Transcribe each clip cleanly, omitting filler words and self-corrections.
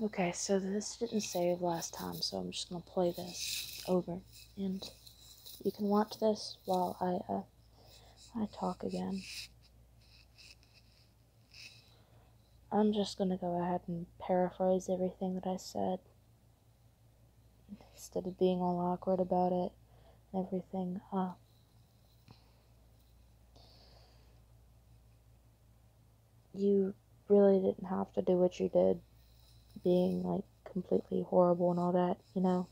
Okay, so this didn't save last time, so I'm just gonna play this over, and you can watch this while I talk again. I'm just gonna go ahead and paraphrase everything that I said, instead of being all awkward about it and everything. You really didn't have to do what you did, being like completely horrible and all that, you know.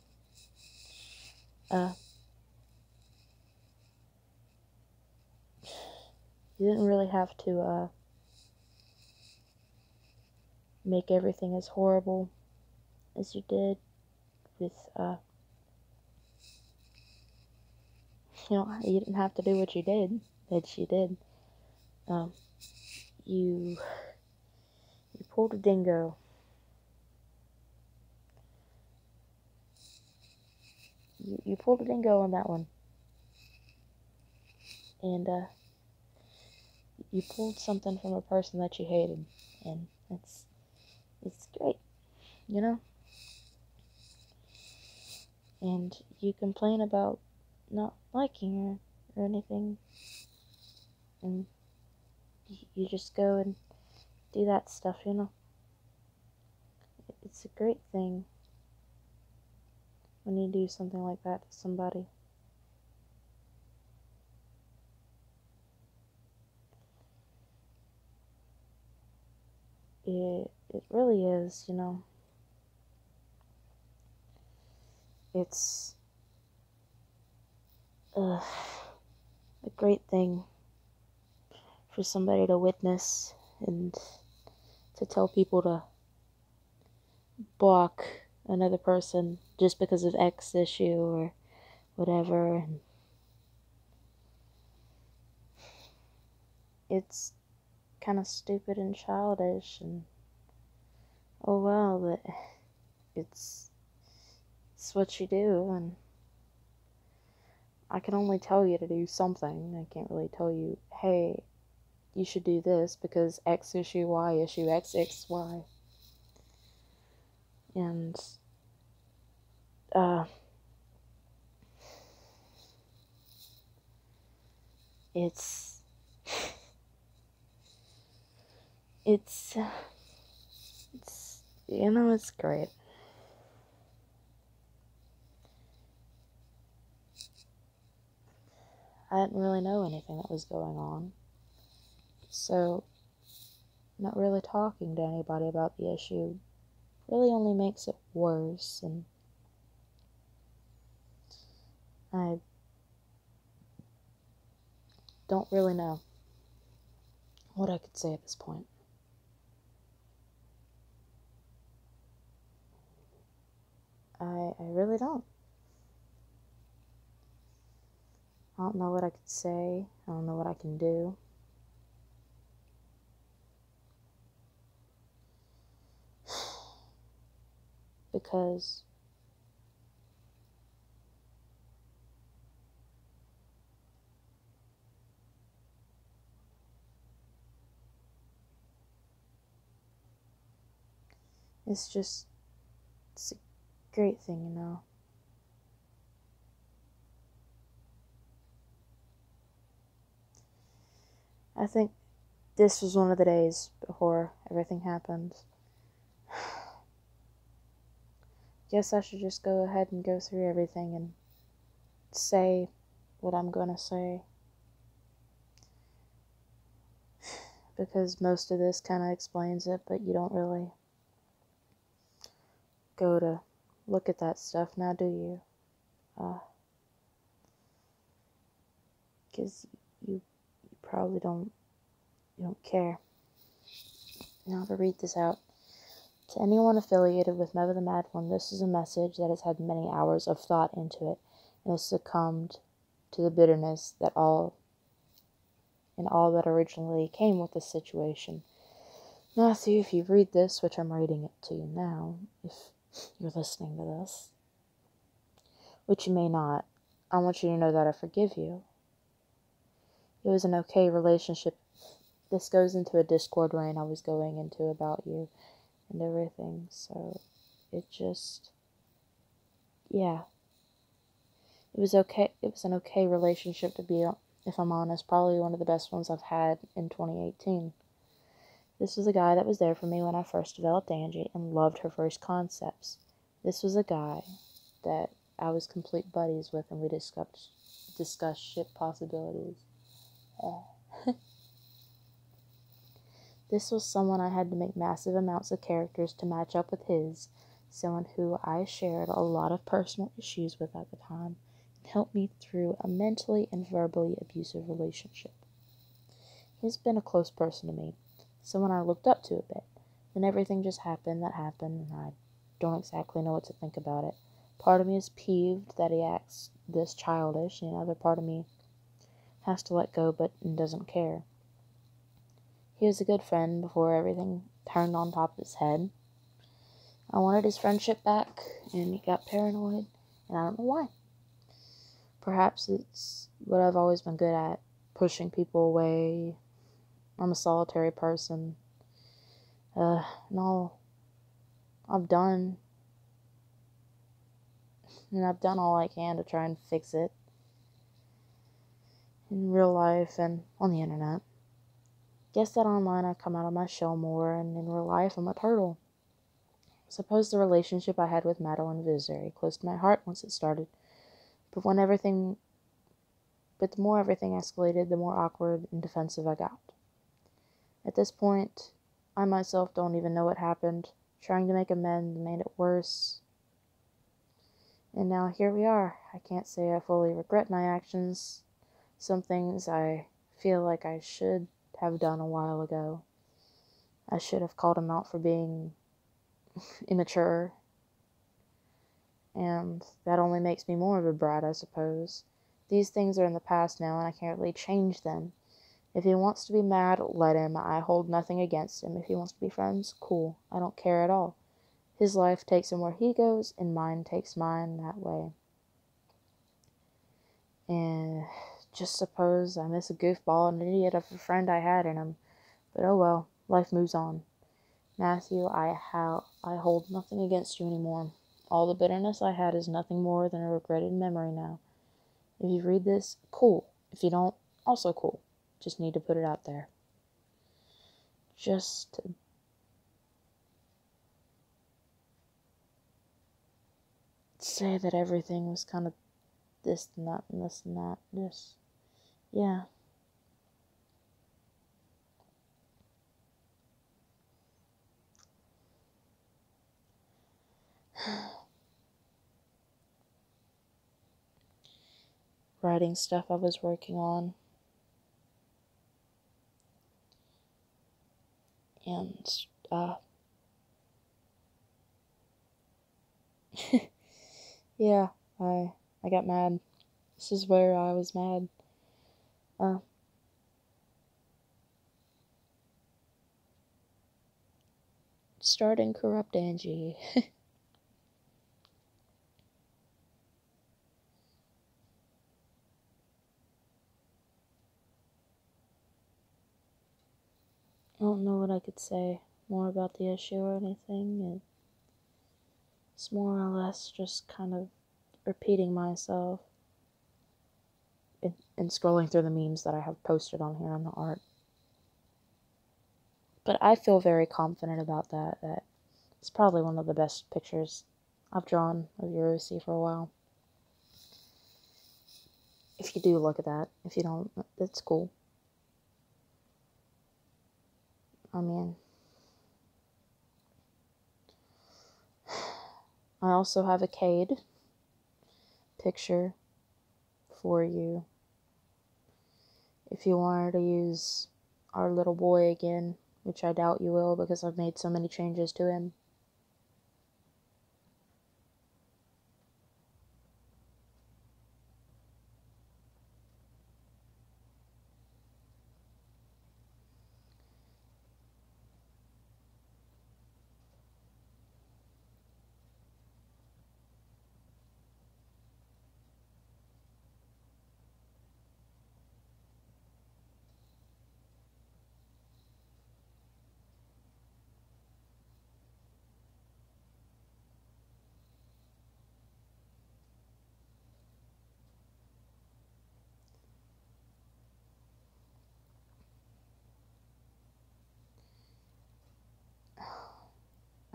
You didn't really have to make everything as horrible as you did with you didn't have to do what you did that you did. You pulled a dingo. You pulled a dingo on that one. And you pulled something from a person that you hated, and it's great, you know. And you complain about not liking her or anything, and you just go and do that stuff, you know. It's a great thing when you do something like that to somebody. It really is, you know. It's a great thing for somebody to witness and to tell people to block another person just because of X issue or whatever. And it's kind of stupid and childish, and oh well, but it's what you do, and I can only tell you to do something. I can't really tell you, hey, you should do this because X issue, Y issue, X, X, Y. And, it's, you know, it's great. I didn't really know anything that was going on, so not really talking to anybody about the issue really only makes it worse, and I don't really know what I could say at this point. I really don't. I don't know what I could say. I don't know what I can do. Because it's a great thing, you know. I think this was one of the days before everything happened. Guess I should just go ahead and go through everything and say what I'm gonna say. Because most of this kind of explains it, but you don't really go to look at that stuff now, do you? Because you probably don't care. Now to read this out. To anyone affiliated with Madeline, this is a message that has had many hours of thought into it and has succumbed to the bitterness that all that originally came with this situation. Matthew, if you read this, which I'm reading it to you now, if you're listening to this, which you may not, I want you to know that I forgive you. It was an okay relationship. This goes into a Discord rant I was going into about you, and everything. So it just, yeah, it was okay. It was an okay relationship to be, if I'm honest, probably one of the best ones I've had in 2018. This was a guy that was there for me when I first developed Angie and loved her first concepts. This was a guy that I was complete buddies with, and we discussed ship possibilities. This was someone I had to make massive amounts of characters to match up with his, someone who I shared a lot of personal issues with at the time, and helped me through a mentally and verbally abusive relationship. He's been a close person to me, someone I looked up to a bit. Then everything just happened that happened, and I don't exactly know what to think about it. Part of me is peeved that he acts this childish, and another part of me has to let go but doesn't care. He was a good friend before everything turned on top of his head. I wanted his friendship back, and he got paranoid, and I don't know why. Perhaps it's what I've always been good at, pushing people away. I'm a solitary person. And all I've done, and I've done all I can to try and fix it in real life and on the internet. Guess that online I come out of my shell more, and in real life I'm a turtle. Suppose the relationship I had with Madeline was very close to my heart once it started, but the more everything escalated, the more awkward and defensive I got. At this point, I myself don't even know what happened. Trying to make amends made it worse. And now here we are. I can't say I fully regret my actions. Some things I feel like I should have done a while ago. I should have called him out for being immature. And that only makes me more of a brat, I suppose. These things are in the past now, and I can't really change them. If he wants to be mad, let him. I hold nothing against him. If he wants to be friends, cool. I don't care at all. His life takes him where he goes, and mine takes mine that way. And just suppose I miss a goofball and an idiot of a friend I had in him. But oh well, life moves on. Matthew, I hold nothing against you anymore. All the bitterness I had is nothing more than a regretted memory now. If you read this, cool. If you don't, also cool. Just need to put it out there. Just to say that everything was kind of this and that and this and that. Just, yeah. Writing stuff I was working on. And, yeah, I got mad. This is where I was mad. Starting Corrupt Angie. I don't know what I could say more about the issue or anything. It's more or less just kind of repeating myself and scrolling through the memes that I have posted on here on the art. But I feel very confident about that it's probably one of the best pictures I've drawn of Eurosi for a while. If you do look at that. If you don't, that's cool. I mean, I also have a Cade picture for you. If you wanted to use our little boy again, which I doubt you will because I've made so many changes to him.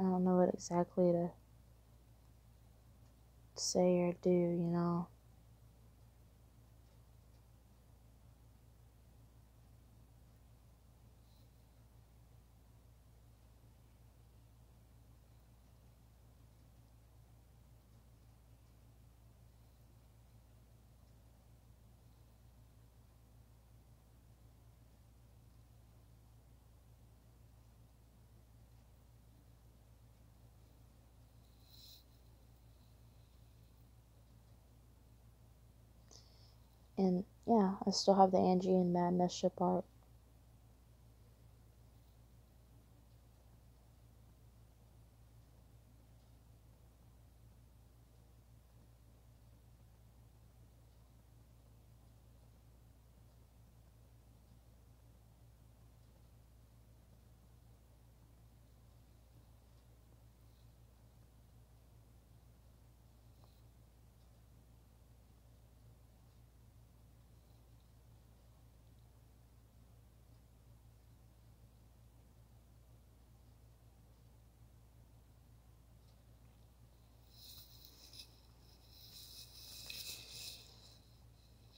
I don't know what exactly to say or do, you know. And yeah, I still have the Angie and Maddness ship art.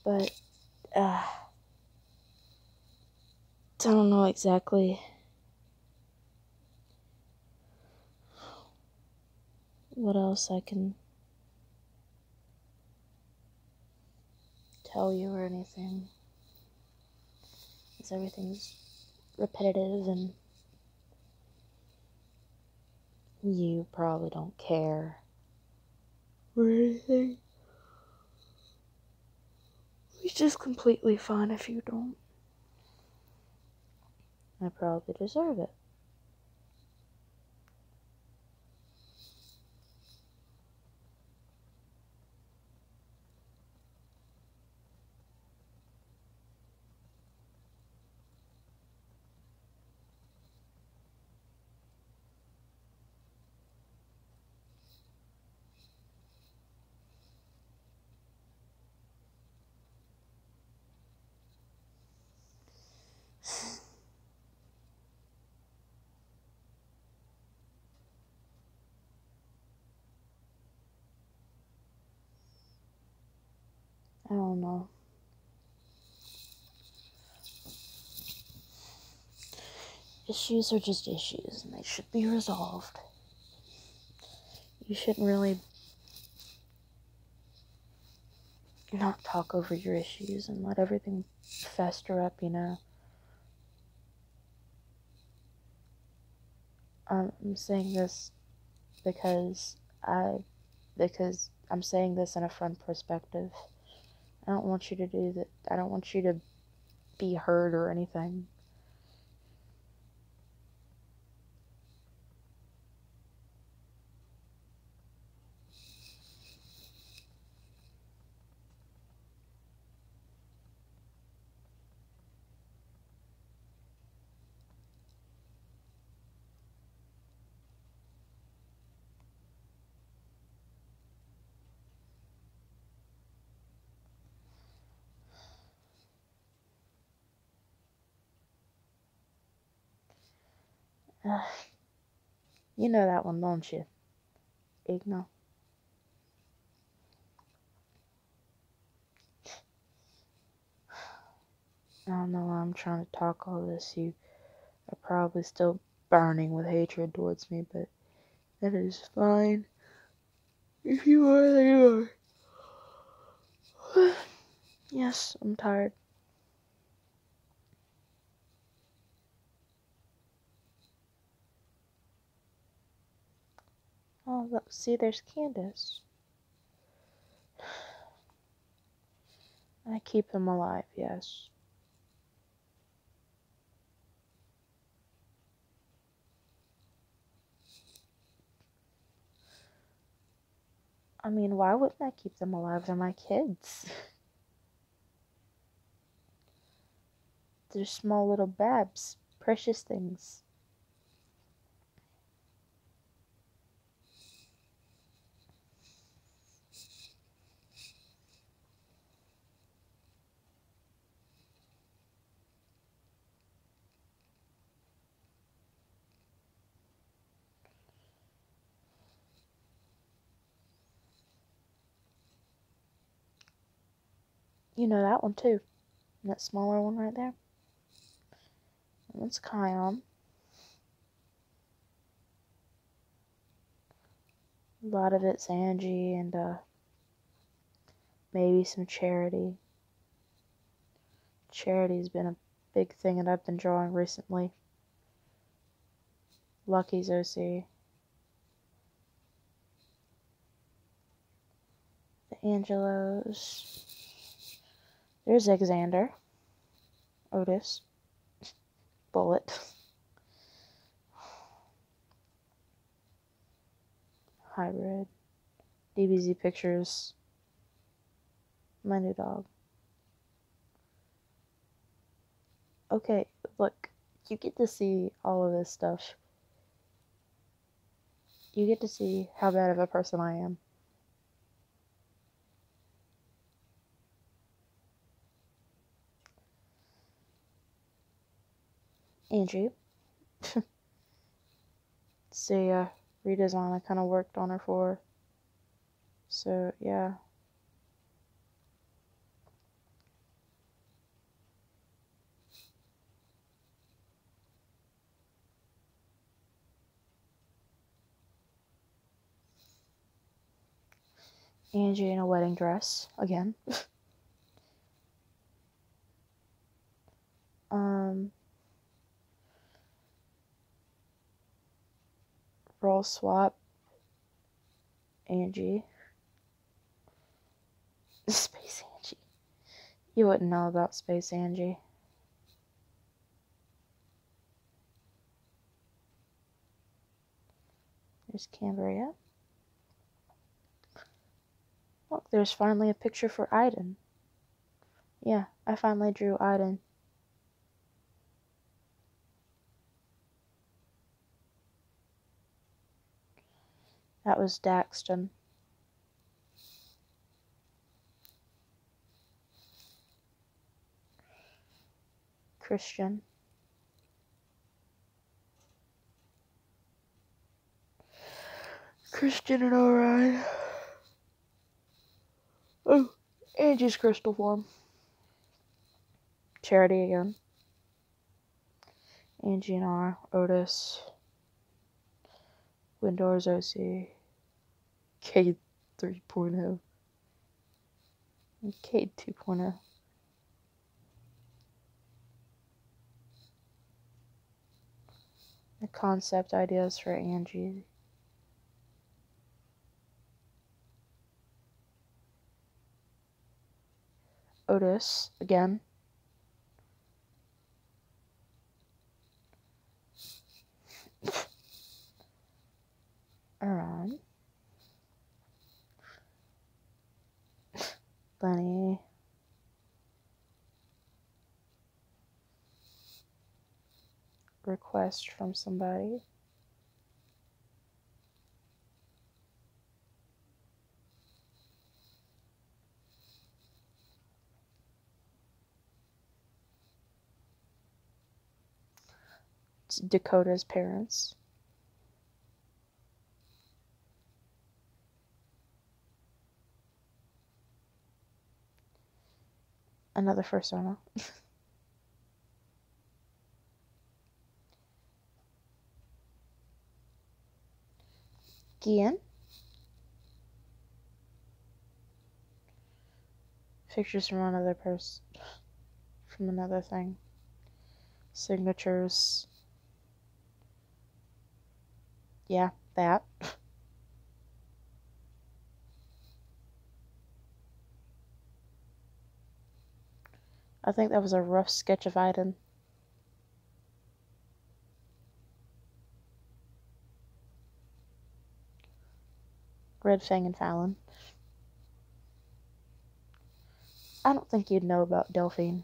But, I don't know exactly what else I can tell you or anything. Because everything's repetitive and you probably don't care or anything. It's just completely fine if you don't. I probably deserve it. I don't know. Issues are just issues, and they should be resolved. You shouldn't really not talk over your issues and let everything fester up, you know. I'm saying this because I'm saying this in a friend perspective. I don't want you to do that. I don't want you to be hurt or anything. You know that one, don't you? Igno. I don't know why I'm trying to talk all this. You are probably still burning with hatred towards me, but that is fine. If you are, then you are. Yes, I'm tired. Oh, look, see, there's Candace. I keep him alive, yes. I mean, why wouldn't I keep them alive? They're my kids. They're small little babs. Precious things. You know that one too. And that smaller one right there. That one's Kion. A lot of it's Angie and maybe some Charity. Charity's been a big thing that I've been drawing recently. Lucky's OC. The Angelos. There's Xander. Otis. Bullet. Hybrid. DBZ Pictures. My new dog. Okay, look. You get to see all of this stuff. You get to see how bad of a person I am. Angie. It's a redesign I kind of worked on her for. So, yeah. Angie in a wedding dress, again. Roll swap. Angie. Space Angie. You wouldn't know about Space Angie. There's Cambria. Look, there's finally a picture for Aiden. Yeah, I finally drew Aiden. That was Daxton. Christian. Christian and Orion. Oh, Angie's crystal form. Charity again. Angie and R. Otis. Windor's OC. Cade 3.0. And Cade 2.0. The concept ideas for Angie. Otis again. Around. Lenny. Request from somebody. It's Dakota's parents. Another persona. Gian. Pictures from another person. From another thing. Signatures. Yeah, that. I think that was a rough sketch of Aiden. Red Fang and Fallon. I don't think you'd know about Delphine.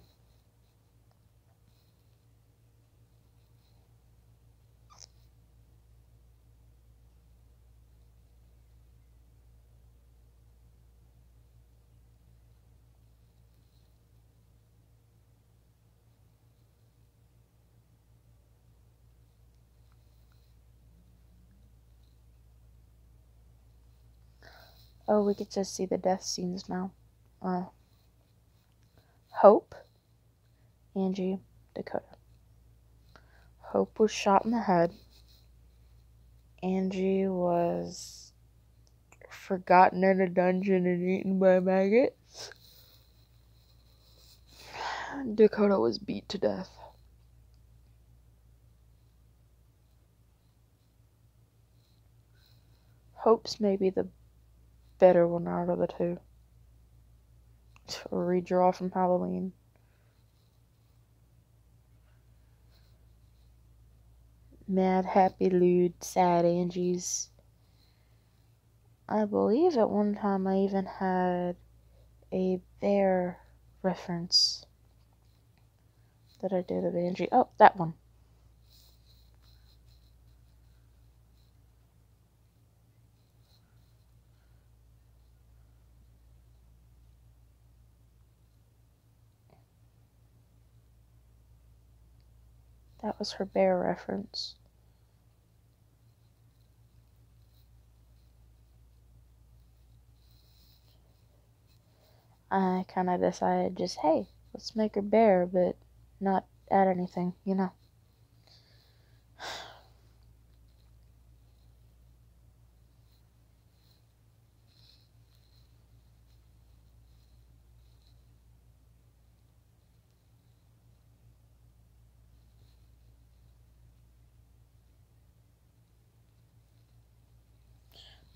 Oh, we get to see the death scenes now. Hope, Angie, Dakota. Hope was shot in the head. Angie was forgotten in a dungeon and eaten by maggots. Dakota was beat to death. Hope's maybe the better one out of the two. A redraw from Halloween. Mad, happy, lewd, sad Angie's. I believe at one time I even had a bear reference that I did of Angie. Oh, that one. That was her bear reference. I kind of decided just, hey, let's make her bear, but not add anything, you know.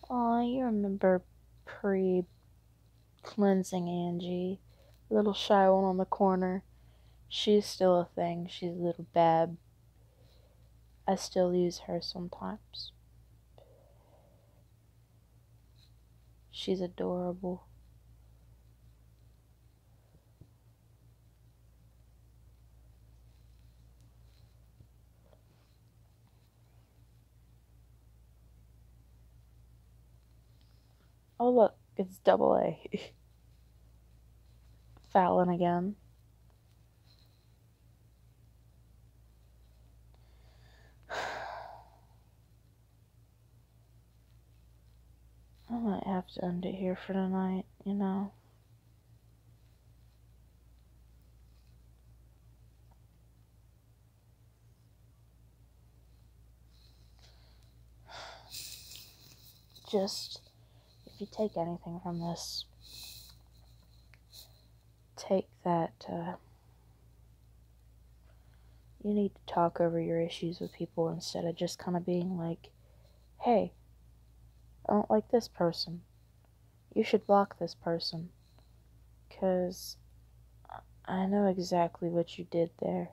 Aw, you remember pre-cleansing Angie. Little shy one on the corner. She's still a thing. She's a little bab. I still use her sometimes. She's adorable. Oh look, it's double A. Fallon again. I might have to end it here for tonight, you know. Just, if you take anything from this, take that, you need to talk over your issues with people instead of just kind of being like, hey, I don't like this person. You should block this person. 'Cause I know exactly what you did there.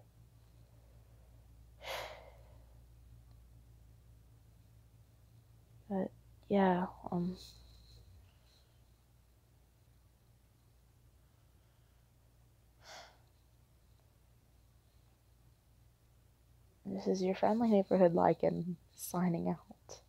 But, yeah, this is your friendly neighborhood Lycan signing out.